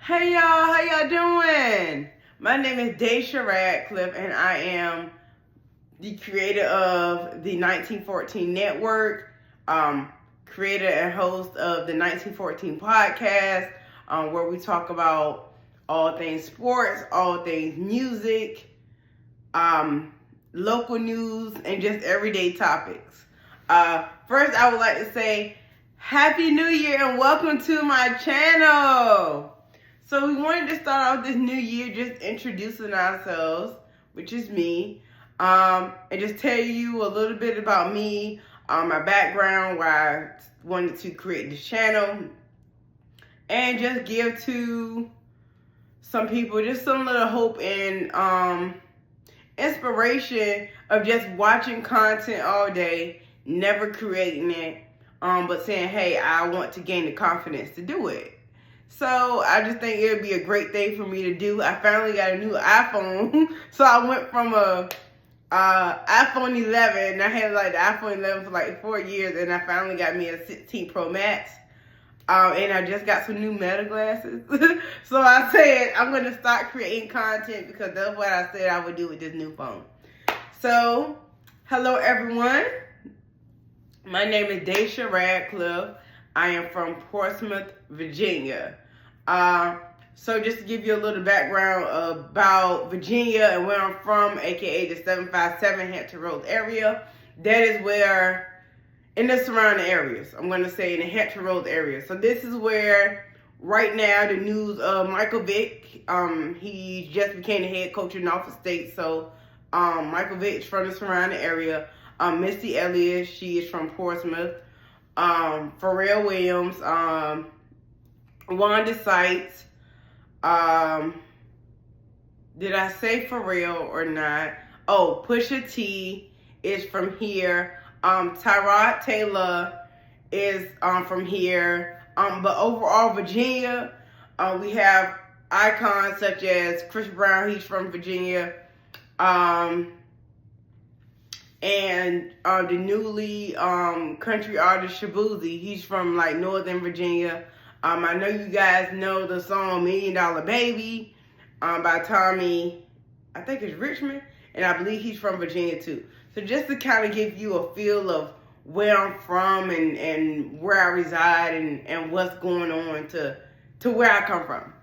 Hey y'all, how y'all doing? My name is Daisha Radcliffe, and I am the creator of the 1914 Network, creator and host of the 1914 podcast, where we talk about all things sports, all things music, local news, and just everyday topics. First, I would like to say Happy New Year and welcome to my channel. So we wanted to start off this new year just introducing ourselves, which is me, and just tell you a little bit about me, my background, why I wanted to create this channel, and just give to some people just some little hope and inspiration of just watching content all day, never creating it, but saying, hey, I want to gain the confidence to do it. So I just think it would be a great thing for me to do. I finally got a new iPhone. So I went from a iPhone 11. I had like the iPhone 11 for like 4 years, and I finally got me a 16 Pro Max. And I just got some new Meta glasses. So I said I'm going to start creating content because that's what I said I would do with this new phone. So, hello everyone. My name is Daisha Radcliffe. I am from Portsmouth, Virginia. So just to give you a little background about Virginia and where I'm from, aka the 757 Hampton Roads area, that is where, in the surrounding areas, I'm going to say in the Hampton Roads area. So this is where, right now, the news of Michael Vick, he just became the head coach in Norfolk State. So Michael Vick is from the surrounding area. Missy Elliott, she is from Portsmouth. Pharrell Williams, Wanda Sykes, did I say Pharrell or not? Oh, Pusha T is from here. Tyrod Taylor is from here. But overall, Virginia, we have icons such as Chris Brown, he's from Virginia. And the newly country artist Shabuzi, he's from like Northern Virginia. I know you guys know the song $1 Million Baby by Tommy, I think it's Richmond, and I believe he's from Virginia too. So just to kind of give you a feel of where I'm from and where I reside and what's going on to where I come from.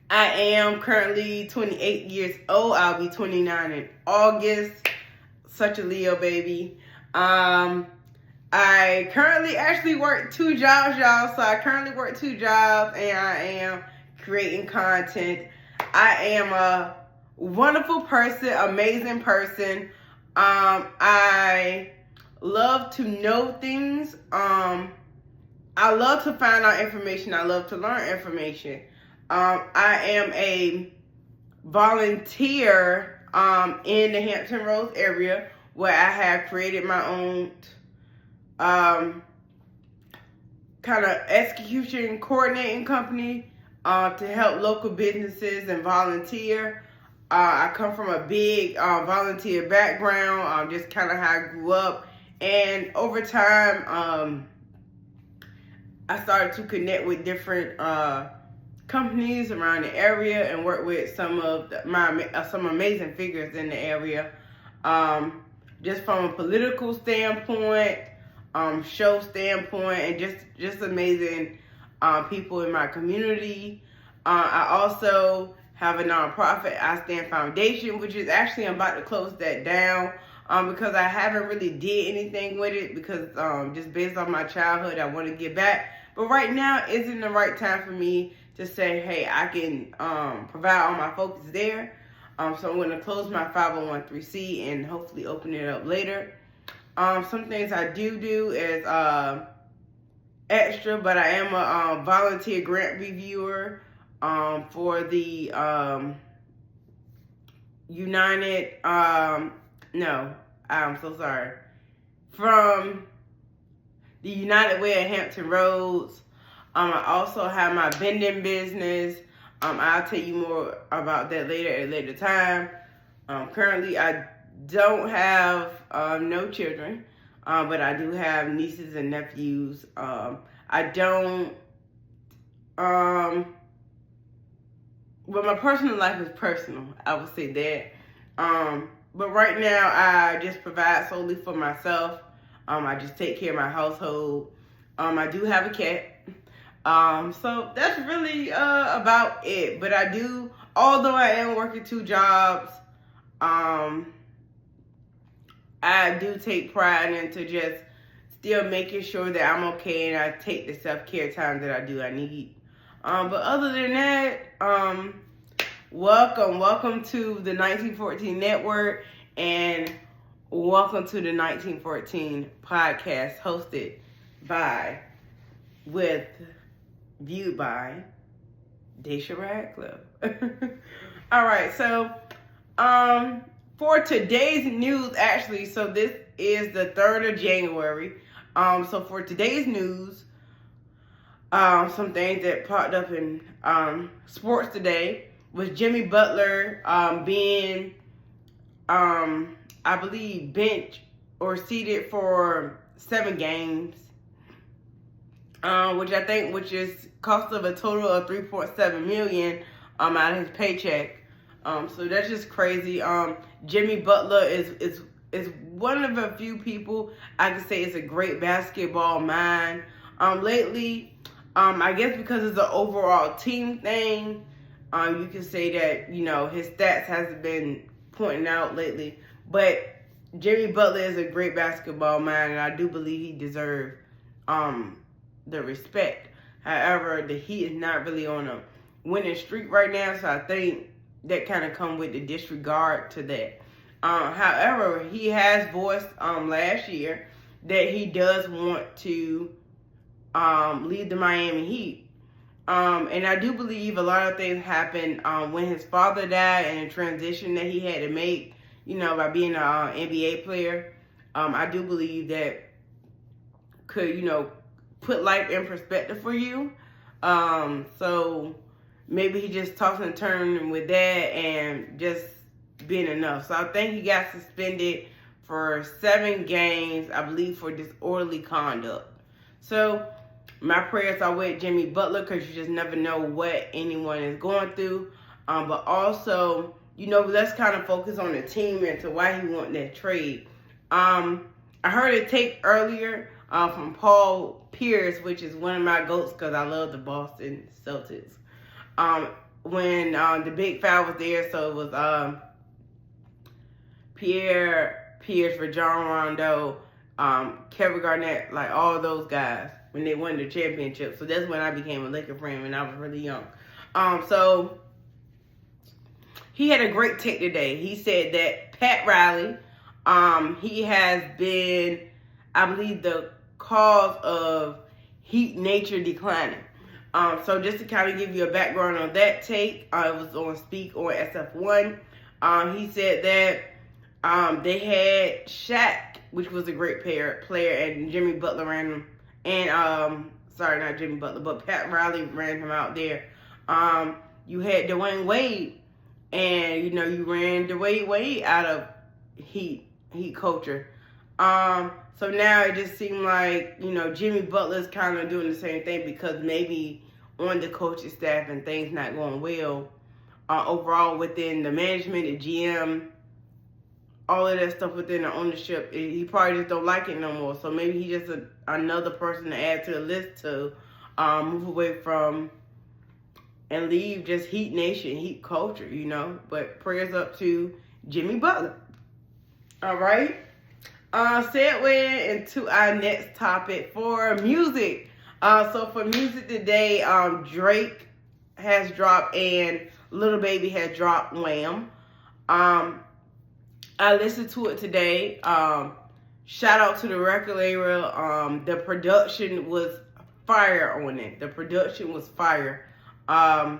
I am currently 28 years old. I'll be 29 in August. Such a Leo baby. I currently actually work 2 jobs, y'all. So I currently work 2 jobs and I am creating content. I am a wonderful person, amazing person. I love to know things. I love to find out information. I love to learn information. I am a volunteer in the Hampton Roads area where I have created my own kind of execution coordinating company to help local businesses and volunteer. I come from a big volunteer background, just kind of how I grew up. And over time, I started to connect with different companies around the area and work with some of some amazing figures in the area. Just from a political standpoint, show standpoint, and just amazing people in my community. I also have a nonprofit, I Stand Foundation, which is actually I'm about to close that down because I haven't really did anything with it because just based on my childhood, I want to get back. But right now isn't the right time for me to say, hey, I can provide all my focus there. So I'm going to close my 501(c) and hopefully open it up later. Some things I do is extra, but I am a volunteer grant reviewer for the from the United Way at Hampton Roads. I also have my vending business. I'll tell you more about that later at a later time. Currently, I don't have no children, but I do have nieces and nephews. I don't But my personal life is personal. I would say that. But right now, I just provide solely for myself. I just take care of my household. I do have a cat. So that's really about it. But I do, although I am working 2 jobs, I do take pride into just still making sure that I'm okay, and I take the self-care time that I need. But other than that, welcome to the 1914 Network, and welcome to the 1914 podcast, hosted by, viewed by Daisha Radcliffe. All right, so for today's news, actually, so this is the 3rd of January. So for today's news, some things that popped up in sports today was Jimmy Butler being, I believe, benched or seated for 7 games, which is cost of a total of $3.7 million out of his paycheck. So that's just crazy. Jimmy Butler is one of a few people I can say is a great basketball mind. Lately, I guess because it's an overall team thing, you can say that, his stats hasn't been pointing out lately. But Jimmy Butler is a great basketball mind, and I do believe he deserves the respect. However, the Heat is not really on a winning streak right now, so I think that kind of come with the disregard to that. However, he has voiced last year that he does want to lead the Miami Heat. And I do believe a lot of things happened when his father died, and the transition that he had to make, by being an NBA player. I do believe that could, put life in perspective for you. So maybe he just tossing and turning with that and just being enough. So I think he got suspended for 7 games, I believe, for disorderly conduct. So my prayers are with Jimmy Butler, because you just never know what anyone is going through. But also, let's kind of focus on the team and to why he want that trade. I heard a take earlier from Paul Pierce, which is one of my goats because I love the Boston Celtics. When the big foul was there, so it was Pierce, Rajon Rondo, Kevin Garnett, like all those guys when they won the championship. So that's when I became a Laker fan, when I was really young. So he had a great take today. He said that Pat Riley, he has been, I believe, the cause of Heat nature declining. So just to kind of give you a background on that take, it was on Speak on SF1. He said that they had Shaq, which was a great player, and Jimmy Butler ran him, and sorry, not Jimmy Butler, but Pat Riley ran him out there. You had Dwayne Wade, and you ran Dwayne Wade out of Heat culture. So now it just seemed like, Jimmy Butler's kind of doing the same thing, because maybe on the coaching staff and things not going well overall within the management, the GM, all of that stuff within the ownership. He probably just don't like it no more. So maybe he's just another person to add to the list to move away from and leave just Heat Nation, Heat culture, But prayers up to Jimmy Butler. All right. Segue into our next topic for music. So for music today, Drake has dropped and Lil Baby has dropped Wham. I listened to it today. Shout out to the record label. The production was fire on it. The production was fire. The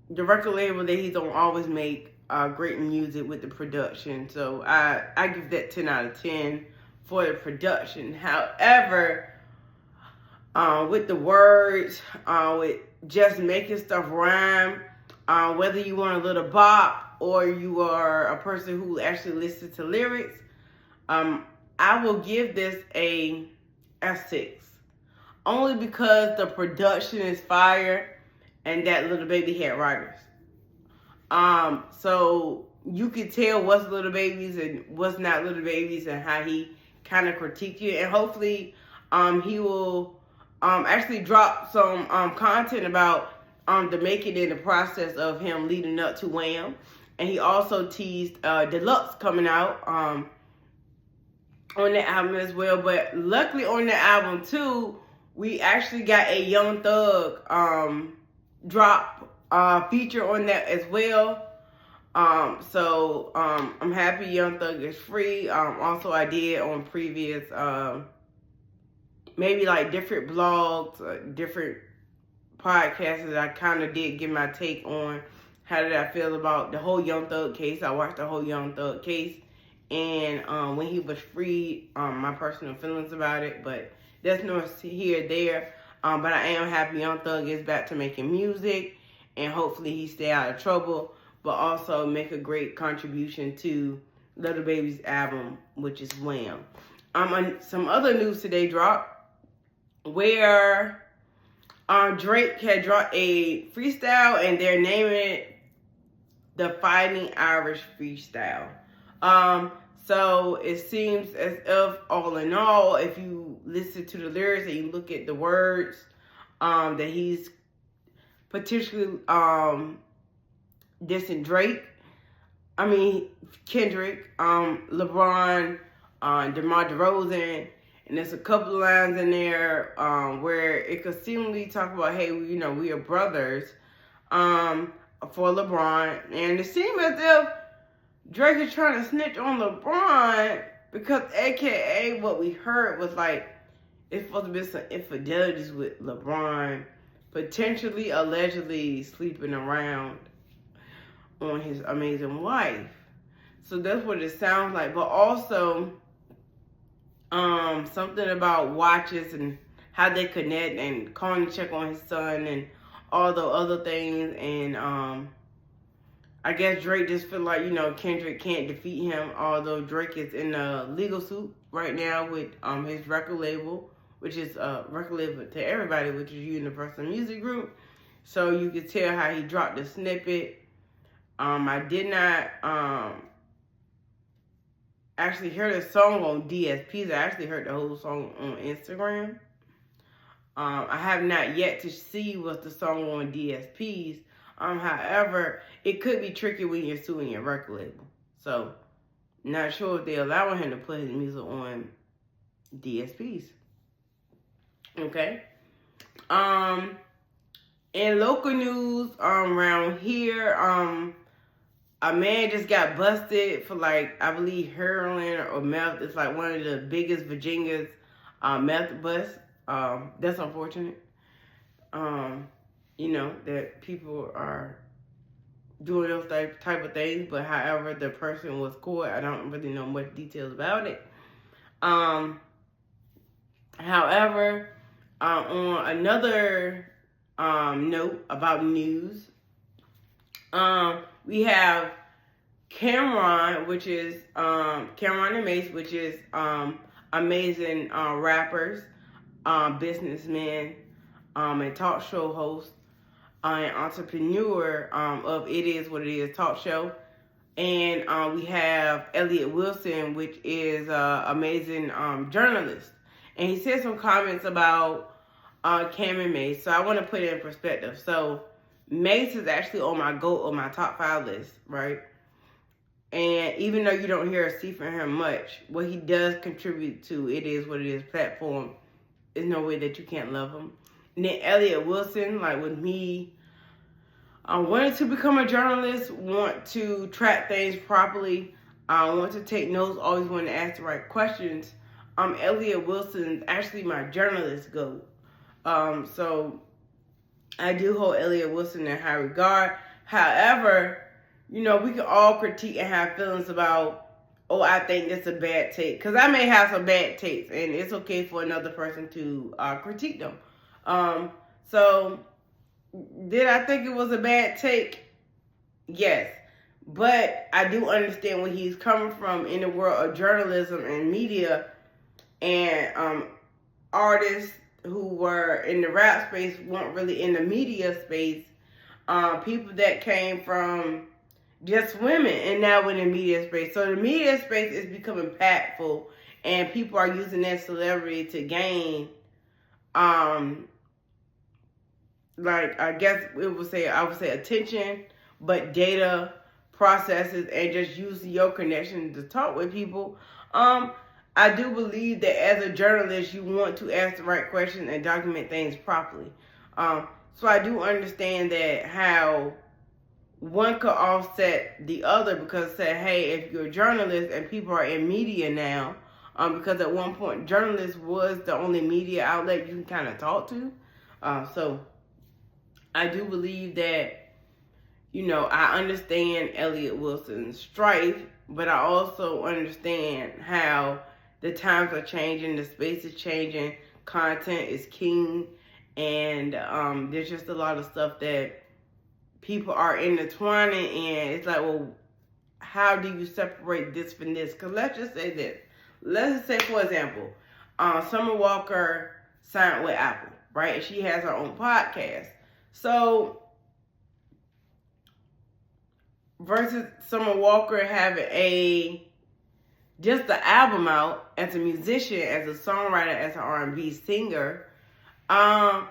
record label that he's on always make great music with the production. So I give that 10 out of 10 for the production. However, with the words, with just making stuff rhyme, whether you want a little bop or you are a person who actually listens to lyrics, I will give this a 6. only because the production is fire and that Little Baby had writers. So you can tell what's Little Babies and what's not Little Babies and how he kind of critique you. And hopefully he will actually drop some content about the making and the process of him leading up to Wham. And he also teased Deluxe coming out on the album as well. But luckily on the album too, we actually got a Young Thug drop feature on that as well. So I'm happy Young Thug is free. Also I did on previous maybe like different blogs, different podcasts that I kind of did give my take on how did I feel about the whole Young Thug case. I watched the whole Young Thug case, and when he was freed, my personal feelings about it, but that's no here or there. But I am happy Young Thug is back to making music, and hopefully he stay out of trouble, but also make a great contribution to Little Baby's album, which is Wham. Some other news today dropped where Drake had dropped a freestyle, and they're naming it the Fighting Irish Freestyle. So it seems as if, all in all, if you listen to the lyrics and you look at the words, that he's potentially dissing Drake. I mean Kendrick, LeBron, DeMar DeRozan, and there's a couple of lines in there where it could seemingly talk about, hey, you know, we are brothers. For LeBron, and it seemed as if Drake is trying to snitch on LeBron because AKA what we heard was like it's supposed to be some infidelities with LeBron potentially, allegedly sleeping around on his amazing wife. So that's what it sounds like. But also something about watches and how they connect and calling to check on his son and all the other things, and I guess Drake just feel like, you know, Kendrick can't defeat him, although Drake is in a legal suit right now with his record label, which is record label to everybody, which is Universal Music Group. So you can tell how he dropped the snippet. I did not actually hear the song on DSPs. I actually heard the whole song on Instagram. I have not yet to see what's the song on DSPs. However, it could be tricky when you're suing your record label. So, not sure if they're allowing him to put his music on DSPs. Okay. In local news around here, a man just got busted for, like, I believe heroin or meth. It's like one of the biggest Virginia's meth busts. That's unfortunate. You know, that people are doing those type of things, but however, the person was caught. I don't really know much details about it. However, on another note about news, we have CamRon, which is CamRon and Mace, which is amazing rappers, businessmen, and talk show hosts, and entrepreneur of It Is What It Is talk show. And we have Elliott Wilson, which is amazing journalist. And he said some comments about Cam and Mace. So I want to put it in perspective. So Mace is actually on my top 5 list, right? And even though you don't hear or see from him much, what he does contribute to It Is What It Is platform, there's no way that you can't love him. And then Elliott Wilson, like with me, I wanted to become a journalist, want to track things properly, want to take notes, always want to ask the right questions. Elliott Wilson is actually my journalist goat. So I do hold Elliott Wilson in high regard. However, you know, we can all critique and have feelings about, oh, I think that's a bad take. Because I may have some bad takes, and it's okay for another person to critique them. So, did I think it was a bad take? Yes. But I do understand where he's coming from in the world of journalism and media and artists who were in the rap space weren't really in the media space. People that came from just women and now in the media space. So the media space is becoming impactful, and people are using their celebrity to gain, like I guess I would say attention, but data processes and just using your connection to talk with people. I do believe that as a journalist, you want to ask the right questions and document things properly. So I do understand that how one could offset the other, because say, hey, if you're a journalist and people are in media now, because at one point journalists was the only media outlet you can kind of talk to. So I do believe that, I understand Elliott Wilson's strife, but I also understand how the times are changing, the space is changing, content is king, and there's just a lot of stuff that people are intertwining, and it's like, well, how do you separate this from this? Because let's just say this. Let's just say, for example, Summer Walker signed with Apple, right? And she has her own podcast. So, versus Summer Walker having just the album out as a musician, as a songwriter, as an R&B singer,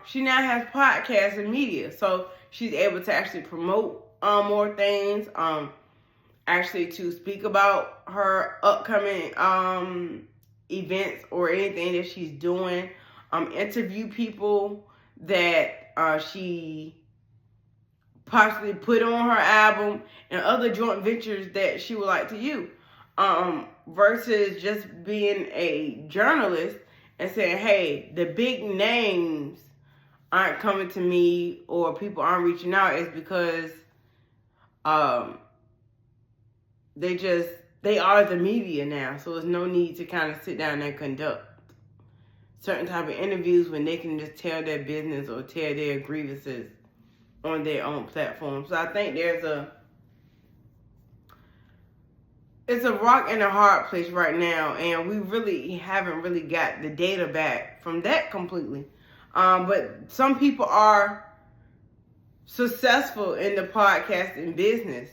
she now has podcasts and media. So she's able to actually promote more things, actually to speak about her upcoming events or anything that she's doing, interview people that she possibly put on her album, and other joint ventures that she would like to use, versus just being a journalist and saying, hey, the big names aren't coming to me or people aren't reaching out, is because they are the media now. So there's no need to kind of sit down and conduct certain type of interviews when they can just tell their business or tell their grievances on their own platform. So I think it's a rock and a hard place right now, and we really haven't really got the data back from that completely. But some people are successful in the podcasting business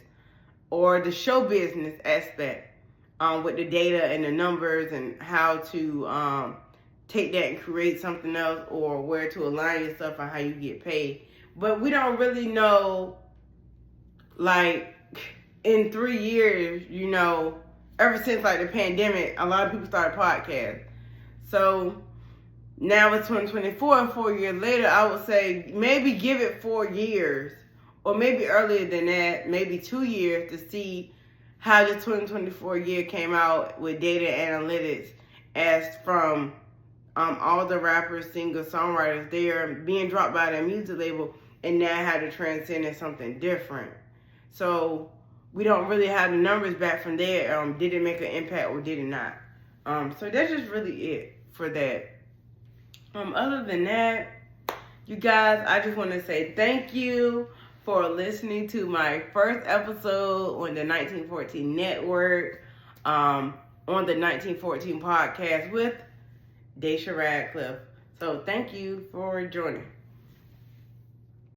or the show business aspect, with the data and the numbers and how to take that and create something else, or where to align yourself and how you get paid. But we don't really know, like, in 3 years, ever since like the pandemic, a lot of people started podcasts. So now it's 2024, and 4 years later, I would say maybe give it 4 years, or maybe earlier than that, maybe 2 years, to see how the 2024 year came out with data analytics, as from all the rappers, singers, songwriters, they are being dropped by their music label and now had to transcend into something different. So we don't really have the numbers back from there. Did it make an impact or did it not? So that's just really it for that. Other than that, you guys, I just want to say thank you for listening to my first episode on the 1914 Network, on the 1914 podcast with Daisha Radcliffe. So thank you for joining.